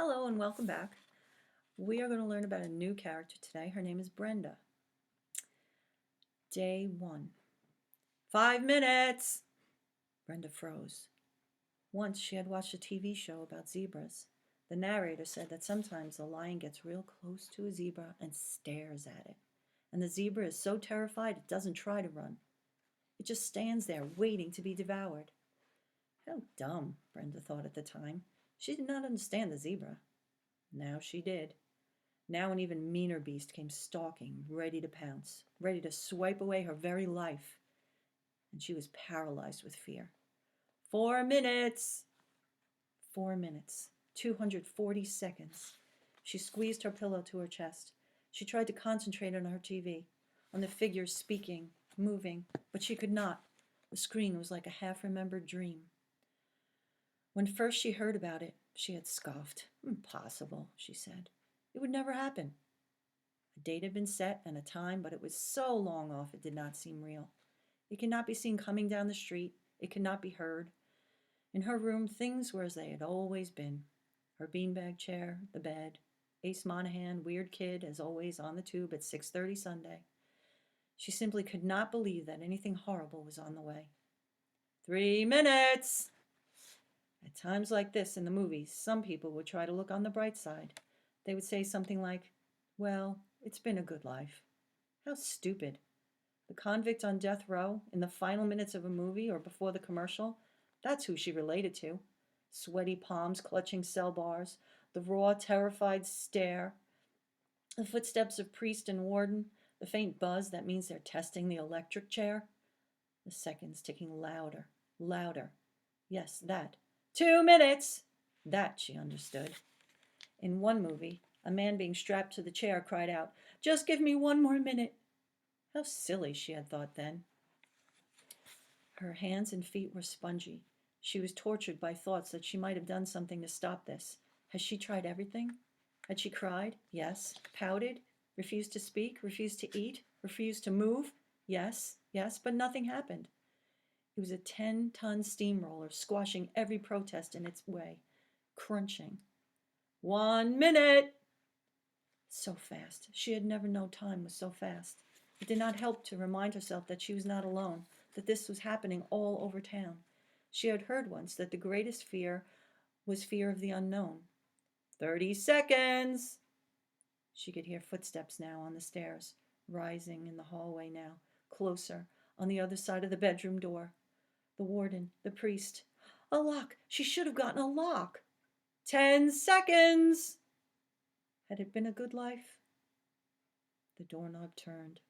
Hello and welcome back. We are going to learn about a new character today. Her name is Brenda. Day 1. 5 minutes! Brenda froze. Once she had watched a TV show about zebras. The narrator said that sometimes a lion gets real close to a zebra and stares at it. And the zebra is so terrified it doesn't try to run. It just stands there waiting to be devoured. How dumb, Brenda thought at the time. She did not understand the zebra. Now she did. Now an even meaner beast came stalking, ready to pounce, ready to swipe away her very life. And she was paralyzed with fear. 4 minutes! 4 minutes. 240 seconds. She squeezed her pillow to her chest. She tried to concentrate on her TV, on the figures speaking, moving, but she could not. The screen was like a half-remembered dream. When first she heard about it, she had scoffed. Impossible, she said. It would never happen. A date had been set and a time, but it was so long off it did not seem real. It could not be seen coming down the street. It could not be heard. In her room, things were as they had always been. Her beanbag chair, the bed, Ace Monahan, weird kid, as always, on the tube at 6:30 Sunday. She simply could not believe that anything horrible was on the way. 3 minutes! At times like this in the movies, some people would try to look on the bright side. They would say something like, well, it's been a good life. How stupid. The convict on death row, in the final minutes of a movie or before the commercial, that's who she related to. Sweaty palms clutching cell bars, the raw, terrified stare, the footsteps of priest and warden, the faint buzz that means they're testing the electric chair. The seconds ticking louder, louder. Yes, that. 2 minutes! That she understood. In one movie, a man being strapped to the chair cried out, "Just give me 1 more minute." How silly, she had thought then. Her hands and feet were spongy. She was tortured by thoughts that she might have done something to stop this. Had she tried everything? Had she cried? Yes. Pouted? Refused to speak? Refused to eat? Refused to move? Yes, yes, but nothing happened. It was a 10-ton steamroller squashing every protest in its way, crunching. 1 minute! So fast. She had never known time was so fast. It did not help to remind herself that she was not alone, that this was happening all over town. She had heard once that the greatest fear was fear of the unknown. 30 seconds! She could hear footsteps now on the stairs, rising in the hallway now, closer, on the other side of the bedroom door. The warden, the priest. A lock! She should have gotten a lock! 10 seconds! Had it been a good life? The doorknob turned.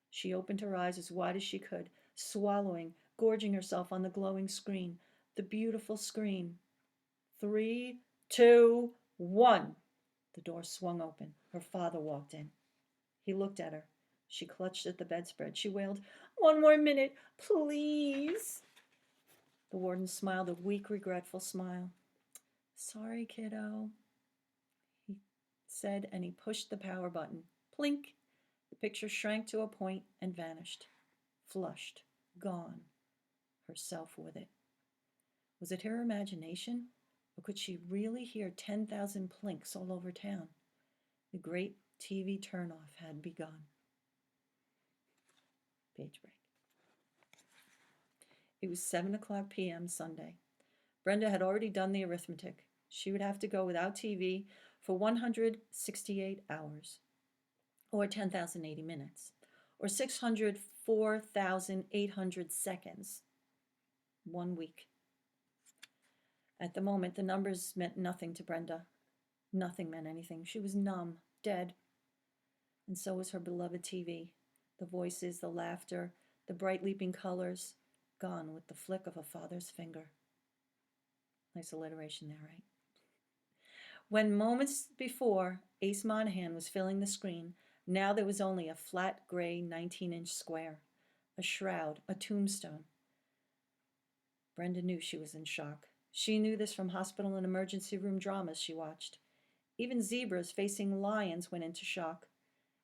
She opened her eyes as wide as she could, swallowing, gorging herself on the glowing screen. The beautiful screen. 3, 2, 1. The door swung open. Her father walked in. He looked at her. She clutched at the bedspread. She wailed, "1 more minute, please." The warden smiled a weak, regretful smile. "Sorry, kiddo," he said, and he pushed the power button. Plink! The picture shrank to a point and vanished. Flushed. Gone. Herself with it. Was it her imagination? Or could she really hear 10,000 plinks all over town? The great TV turnoff had begun. Page break. It was 7:00 p.m. Sunday. Brenda had already done the arithmetic. She would have to go without TV for 168 hours, or 10,080 minutes, or 604,800 seconds. 1 week. At the moment, the numbers meant nothing to Brenda. Nothing meant anything. She was numb, dead. And so was her beloved TV. The voices, the laughter, the bright leaping colors, gone with the flick of a father's finger. Nice alliteration there, right? When moments before Ace Monahan was filling the screen, now there was only a flat gray 19-inch square, a shroud, a tombstone. Brenda knew she was in shock. She knew this from hospital and emergency room dramas she watched. Even zebras facing lions went into shock.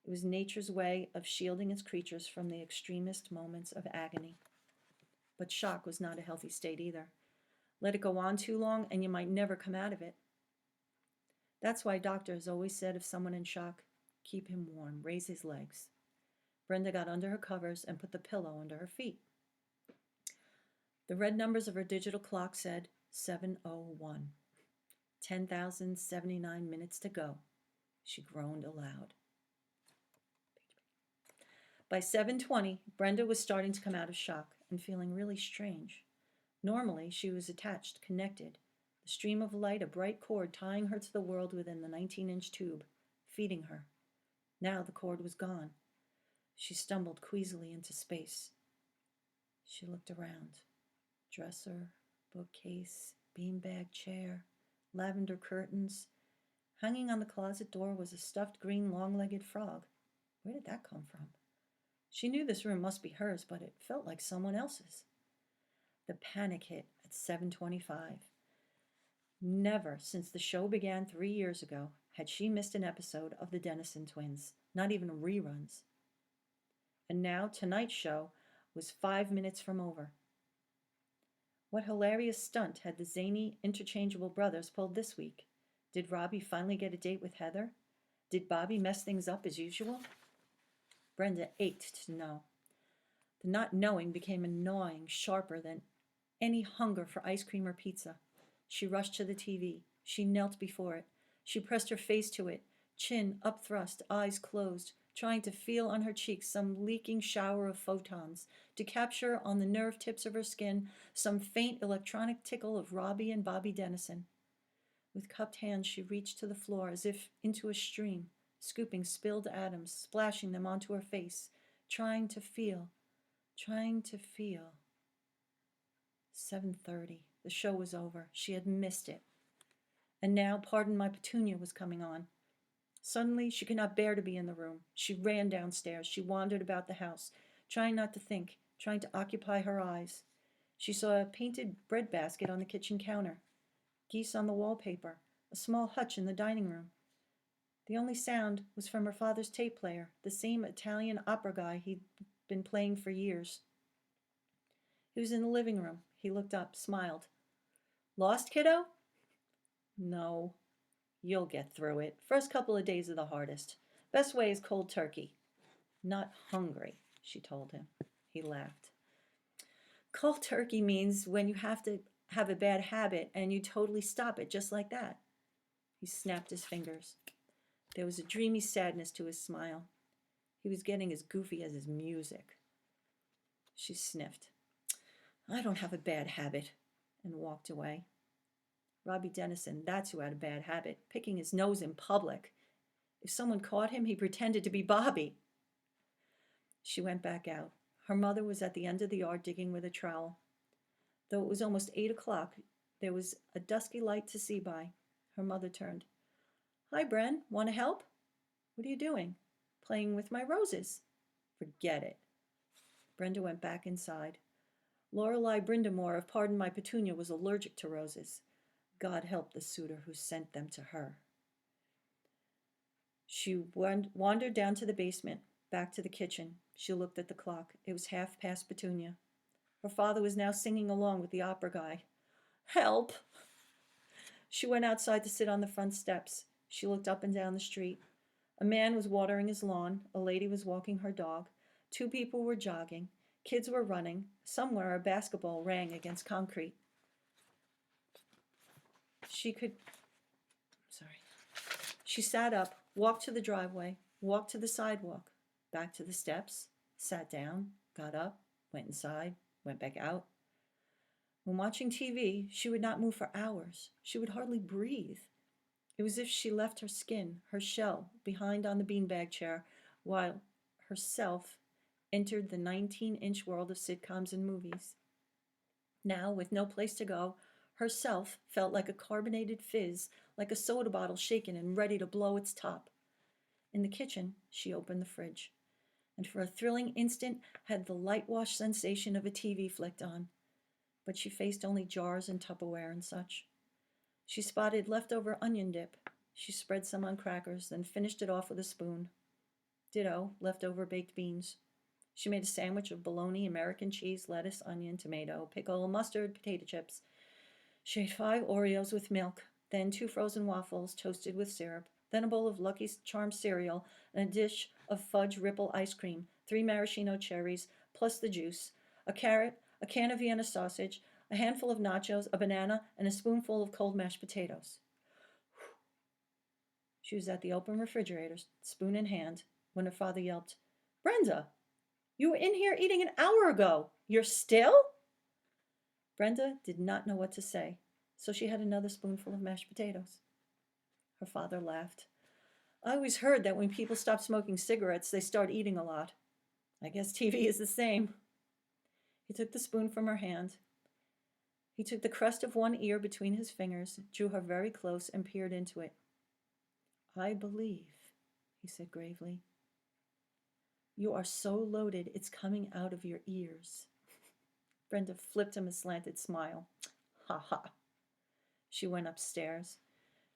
It was nature's way of shielding its creatures from the extremist moments of agony. But shock was not a healthy state either. Let it go on too long and you might never come out of it. That's why doctors always said if someone in shock, keep him warm, raise his legs. Brenda got under her covers and put the pillow under her feet. The red numbers of her digital clock said 7:01. 10,079 minutes to go. She groaned aloud. By 7:20, Brenda was starting to come out of shock and feeling really strange. Normally, she was attached, connected, the stream of light, a bright cord tying her to the world within the 19-inch tube, feeding her. Now the cord was gone. She stumbled queasily into space. She looked around. Dresser, bookcase, beanbag chair, lavender curtains. Hanging on the closet door was a stuffed green long-legged frog. Where did that come from? She knew this room must be hers, but it felt like someone else's. The panic hit at 7:25. Never since the show began 3 years ago had she missed an episode of the Dennison twins, not even reruns. And now tonight's show was 5 minutes from over. What hilarious stunt had the zany, interchangeable brothers pulled this week? Did Robbie finally get a date with Heather? Did Bobby mess things up as usual? Brenda ached to know. The not knowing became a gnawing, sharper than any hunger for ice cream or pizza. She rushed to the TV. She knelt before it. She pressed her face to it, chin upthrust, eyes closed, trying to feel on her cheeks some leaking shower of photons, to capture on the nerve tips of her skin some faint electronic tickle of Robbie and Bobby Dennison. With cupped hands, she reached to the floor as if into a stream, scooping spilled atoms, splashing them onto her face, trying to feel. 7:30. The show was over. She had missed it. And now, Pardon My Petunia was coming on. Suddenly, she could not bear to be in the room. She ran downstairs. She wandered about the house, trying not to think, trying to occupy her eyes. She saw a painted breadbasket on the kitchen counter, geese on the wallpaper, a small hutch in the dining room. The only sound was from her father's tape player, the same Italian opera guy he'd been playing for years. He was in the living room. He looked up, smiled. Lost, kiddo? No. You'll get through it. First couple of days are the hardest. Best way is cold turkey. Not hungry, she told him. He laughed. Cold turkey means when you have to have a bad habit and you totally stop it just like that. He snapped his fingers. There was a dreamy sadness to his smile. He was getting as goofy as his music. She sniffed. I don't have a bad habit, and walked away. Robbie Dennison, that's who had a bad habit, picking his nose in public. If someone caught him, he pretended to be Bobby. She went back out. Her mother was at the end of the yard digging with a trowel. Though it was almost 8 o'clock, there was a dusky light to see by. Her mother turned. Hi, Bren. Want to help? What are you doing? Playing with my roses. Forget it. Brenda went back inside. Lorelei Brindamore of Pardon My Petunia was allergic to roses. God help the suitor who sent them to her. She wandered down to the basement, back to the kitchen. She looked at the clock. It was 1:30 Petunia. Her father was now singing along with the opera guy. Help! She went outside to sit on the front steps. She looked up and down the street. A man was watering his lawn. A lady was walking her dog. 2 people were jogging. Kids were running. Somewhere a basketball rang against concrete. She sat up, walked to the driveway, walked to the sidewalk, back to the steps, sat down, got up, went inside, went back out. When watching TV, she would not move for hours. She would hardly breathe. It was as if she left her skin, her shell, behind on the beanbag chair, while herself entered the 19-inch world of sitcoms and movies. Now, with no place to go, herself felt like a carbonated fizz, like a soda bottle shaken and ready to blow its top. In the kitchen, she opened the fridge, and for a thrilling instant had the light-wash sensation of a TV flicked on. But she faced only jars and Tupperware and such. She spotted leftover onion dip. She spread some on crackers, then finished it off with a spoon. Ditto, leftover baked beans. She made a sandwich of bologna, American cheese, lettuce, onion, tomato, pickle, mustard, potato chips. She ate 5 Oreos with milk, then 2 frozen waffles toasted with syrup, then a bowl of Lucky Charms cereal, and a dish of fudge ripple ice cream, 3 maraschino cherries, plus the juice, a carrot, a can of Vienna sausage, a handful of nachos, a banana, and a spoonful of cold mashed potatoes. She was at the open refrigerator, spoon in hand, when her father yelped, "Brenda, you were in here eating an hour ago. You're still?" Brenda did not know what to say, so she had another spoonful of mashed potatoes. Her father laughed. "I always heard that when people stop smoking cigarettes, they start eating a lot. I guess TV is the same." He took the spoon from her hand. He took the crest of one ear between his fingers, drew her very close, and peered into it. "I believe," he said gravely, "you are so loaded it's coming out of your ears." Brenda flipped him a slanted smile. "Ha ha." She went upstairs.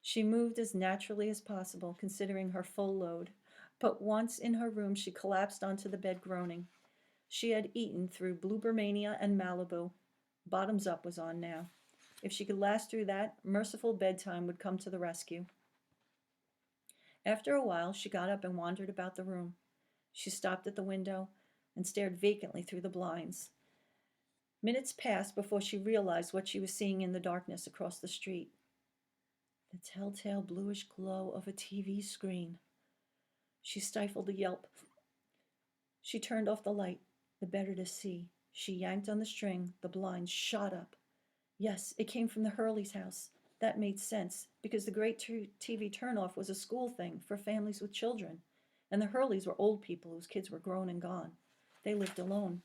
She moved as naturally as possible, considering her full load. But once in her room, she collapsed onto the bed, groaning. She had eaten through Bloobermania and Malibu. Bottoms up was on now. If she could last through that, merciful bedtime would come to the rescue. After a while, she got up and wandered about the room. She stopped at the window and stared vacantly through the blinds. Minutes passed before she realized what she was seeing in the darkness across the street. The telltale bluish glow of a TV screen. She stifled a yelp. She turned off the light, the better to see. She yanked on the string. The blinds shot up. Yes, it came from the Hurley's house. That made sense, because the great TV turnoff was a school thing for families with children, and the Hurleys were old people whose kids were grown and gone. They lived alone.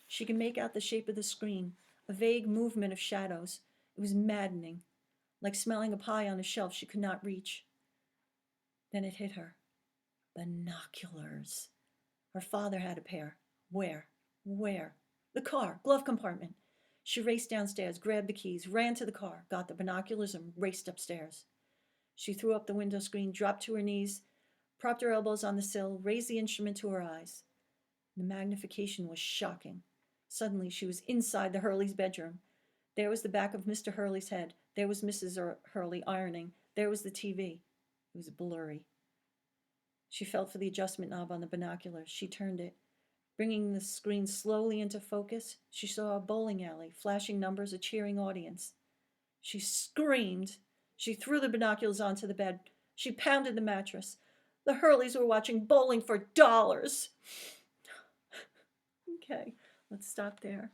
She could make out the shape of the screen, a vague movement of shadows. It was maddening, like smelling a pie on a shelf she could not reach. Then it hit her. Binoculars. Her father had a pair. Where? The car, glove compartment. She raced downstairs, grabbed the keys, ran to the car, got the binoculars, and raced upstairs. She threw up the window screen, dropped to her knees, propped her elbows on the sill, raised the instrument to her eyes. The magnification was shocking. Suddenly, she was inside the Hurley's bedroom. There was the back of Mr. Hurley's head. There was Mrs. Hurley ironing. There was the TV. It was blurry. She felt for the adjustment knob on the binoculars. She turned it. Bringing the screen slowly into focus, she saw a bowling alley, flashing numbers, a cheering audience. She screamed. She threw the binoculars onto the bed. She pounded the mattress. The Hurleys were watching bowling for dollars. Okay, let's stop there.